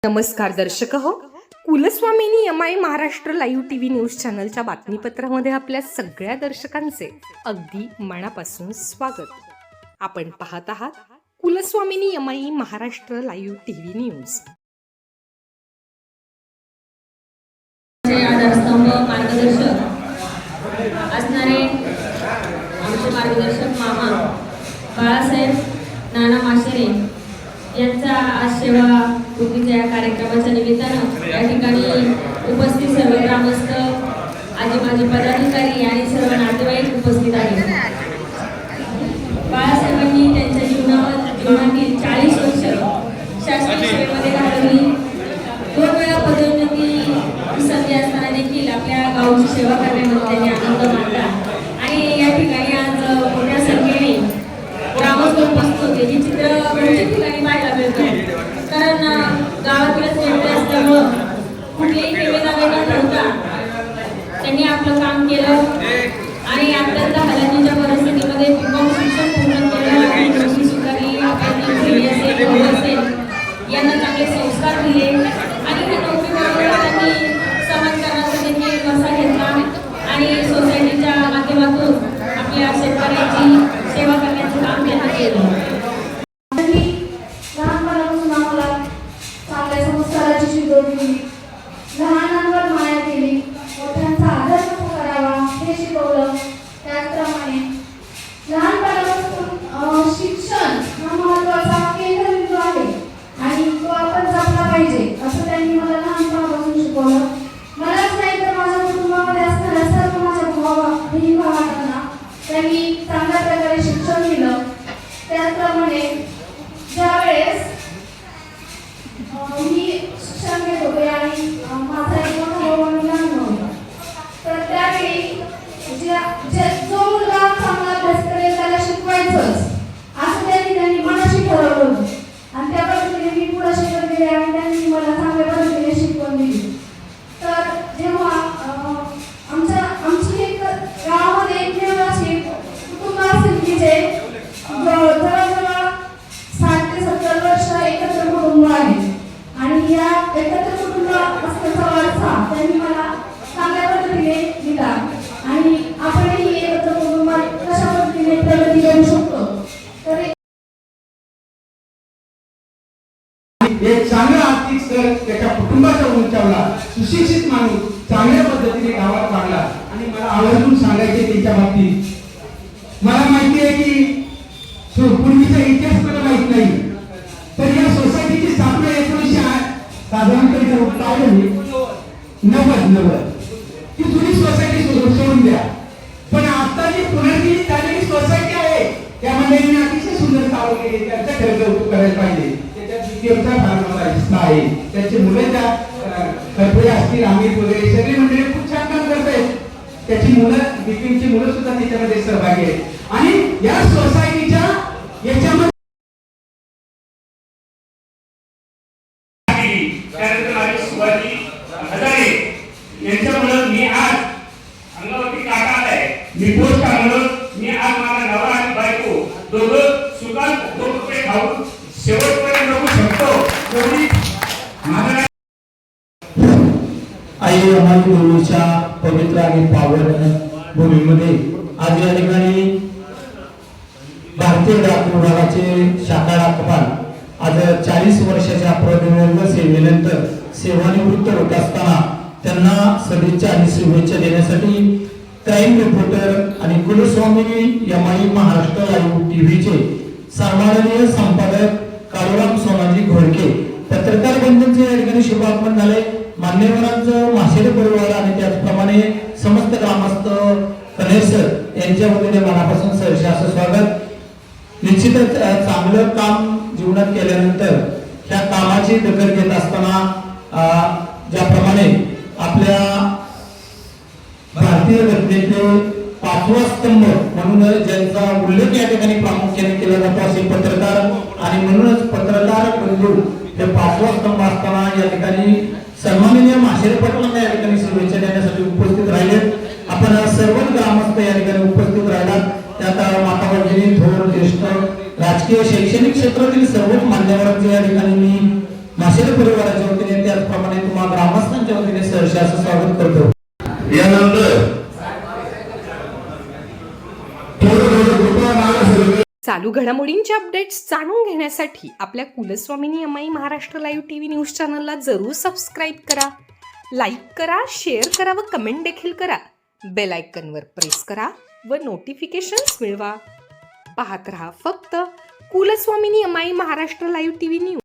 नमस्कार दर्शक हो, Kulswamini MI Maharashtra live TV news चॅनलच्या बातमीपत्रामध्ये आपल्या सगळ्या दर्शकांचे अगदी मनापासून स्वागत. आपण पाहत आहात Kulswamini MI Maharashtra live TV news. आधारस्तंभ मार्गदर्शक असणारे आमचे मार्गदर्शक मामा बाळासाहेब नाना माशेरे यांचा आज सेवा पूर्वीच्या या कार्यक्रमाच्या निमित्तानं या ठिकाणी उपस्थित सर्व ग्रामस्थ, आजी माजी पदाधिकारी आणि सर्व नातेवाईक उपस्थित आहेत. बाळासाहेबांनी त्यांच्या जीवनातील 40 वर्ष शासकीय सेवेमध्ये घालवली. 2 वेळा पदोन्नती संधी असताना देखील आपल्या गावची सेवा करण्यामध्ये त्यांनी आनंद मानला आणि या ठिकाणी आज मोठ्या संख्येने ग्रामस्थ उपस्थित होते. हे चित्र बहुतेक ठिकाणी पाहायला मिळतं, कारण गावातीलच व्यक्ती असल्यामुळं कुठलेही केवेदावे न ठेवता त्यांनी आपलं काम केलं आणि अत्यंत हलाखीच्या परिस्थितीमध्ये बीकॉम शिक्षण पूर्ण केलं. कृषी सुधारली, यांना चांगले संस्कार दिले आणि त्या नोकरीबरोबर त्यांनी समाजकारणाचा देखील वसा घेतला आणि सोसायटीच्या माध्यमातून आपल्या शेतकऱ्यांची सेवा करण्याचं काम त्यांनी केलं. लहानपणापासून आम्हाला चांगल्या संस्काराची शिकवण दिली, लहानांवर माया केली, मोठ्यांचा आदर कसा करावा हे शिकवलं. त्याचप्रमाणे लहानपणापासून शिक्षण हा महत्त्वाचा केंद्रबिंदू आहे आणि तो आपण जपला पाहिजे असं त्यांनी मला लहानपणापासून शिकवलं. मलाच नाही तर माझ्या कुटुंबामध्ये असणाऱ्या सर्व माझ्या बहीण भावांना त्यांनी चांगल्या प्रकारे शिक्षण दिलं. त्याचप्रमाणे ज्यावेळेस मी शिक्षण घेत होते आणि माझा एक मोठा भाऊ आणि लहान भाऊ, तर त्यावेळी जो मुलगा चांगला अभ्यास करेल त्याला शिकवायचंच असं त्यांनी मनाशी ठरवलं होतं आणि त्या पद्धतीने मी पुढे शिकत गेले आणि त्यांनी मला चांगल्या पद्धतीने शिकवण दिली. तर जेव्हा आमची एक गावामध्ये एकमेव अशी कुटुंब असेल की जे जवळजवळ 60 ते 70 वर्ष एकत्र कुटुंब आहे आणि या एकत्र कुटुंब असण्याचा वारसा त्यांनी मला चांगल्या पद्धतीने दिला आणि आपणही एकत्र कुटुंबात कशा पद्धतीने प्रगती करू शकतो. तर एक चांगला आर्थिक स्तर त्याच्या कुटुंबाच्या उंचावला, सुशिक्षित माणूस चांगल्या पद्धतीने गावात वाढला आणि मला आवर्जून सांगायचे त्यांच्या बाबतीत. मला माहिती आहे की पूर्वीचा इतिहास मला माहित नाही, तर या सोसायटीची स्थापना 1900 साधारणतः 90 ती जुनी सोसायटी सोडून द्या, पण आता जी पुनर्निर्मिती झालेली सोसायटी आहे त्यामध्ये अतिशय सुंदर काम केले. त्यांचा खर्च कौतुक करायला पाहिजे. त्याच्या फार मोठा हिस्सा आहे. त्याचे मुलं त्या कर्पे असतील, अमित वगैरे सगळी मंडळी खूप छान काम करत आहेत. त्याची मुलं, बीपीची मुलं सुद्धा त्याच्यामध्ये सहभागी आहेत आणि या सोसायटीच्या याच्यामध्ये यांच्यामुळे मी आज अंगावरती काटा आलाय. मी पोस्ट म्हणून मी आज माझा नवरा आणि बायको दोघं सुखात 2 रुपये खाऊन शेवटपर्यंत जगू शकतो. आई अमानी देवीच्या पवित्र आणि पावन भूमीमध्ये आज या ठिकाणी भारतीय डाक विभागाचे शाखा डाकपाल आज 40 वर्षाच्या प्रदीर्घ सेवेनंतर सेवानिवृत्त होत असताना त्यांना सदिच्छा आणि शुभेच्छा देण्यासाठी क्राईम रिपोर्टर आणि कुलस्वामिनी एमआय महाराष्ट्र लाईव्ह टीव्हीचे सन्माननीय संपादक काळूराम सोनाजी घोडके, पत्रकार बंधूंचे या ठिकाणी शुभागमन झाले. मान्यवरांचं माशेरे परिवार आणि त्याचप्रमाणे समस्त ग्रामस्थ कनेसर यांच्या वतीने मनापासून सहर्ष असं स्वागत. निश्चितच चांगलं काम जीवनात केल्यानंतर त्या कामाची दखल घेत असताना ज्याप्रमाणे आपल्या भारतीय घटनेतले 5वा स्तंभ म्हणून ज्यांचा उल्लेख या ठिकाणी प्रामुख्याने केला जातो असे पत्रकार आणि म्हणूनच पत्रकार बंधू हे 5वा स्तंभ असताना या ठिकाणी सन्माननीय माशेरे पाटलांना या ठिकाणी शुभेच्छा देण्यासाठी उपस्थित राहिले. आपण सर्व ग्रामस्थ या ठिकाणी उपस्थित राहिलात. त्यात माता भगिनी, थोर, ज्येष्ठ, राजकीय शैक्षणिक क्षेत्रातील सर्वच मान्यवरांचे या ठिकाणी मी माशेरे परिवाराच्या असं स्वागत करतो. यानंतर थोडं कृपया मागे सरका. चालू घडामोडींचे अपडेट्स जाणून घेण्यासाठी आपल्या कुलस्वामिनी अम्माई महाराष्ट्र लाईव्ह टीव्ही न्यूज चॅनलला जरूर सबस्क्राईब करा, लाईक करा, शेअर करा व कमेंट देखील करा. बेल आयकॉनवर प्रेस करा व नोटिफिकेशन्स मिळवा. पाहत रहा फक्त कुलस्वामिनी अम्माई महाराष्ट्र लाईव्ह टीव्ही न्यूज.